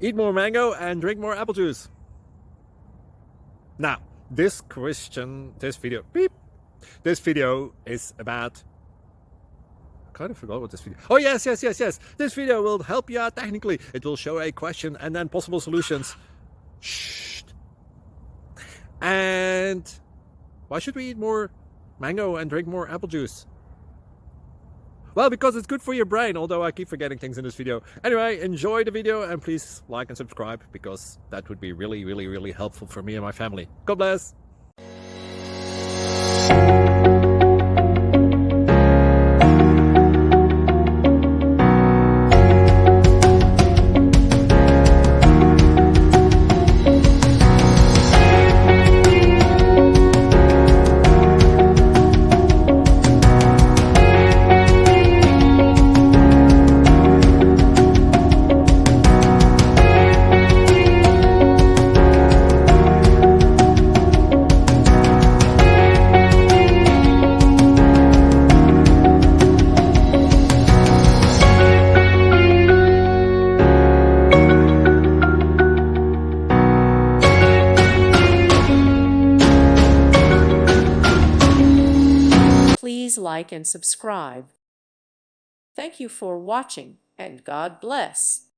Eat more mango and drink more apple juice. Now, this video is about, I kind of forgot what this video. Oh, yes. This video will help you out technically. It will show a question and then possible solutions. Shh. And why should we eat more mango and drink more apple juice? Well, because it's good for your brain, although I keep forgetting things in this video. Anyway, enjoy the video and please like and subscribe, because that would be really helpful for me and my family. God bless! Please like and subscribe. Thank you for watching, and God bless.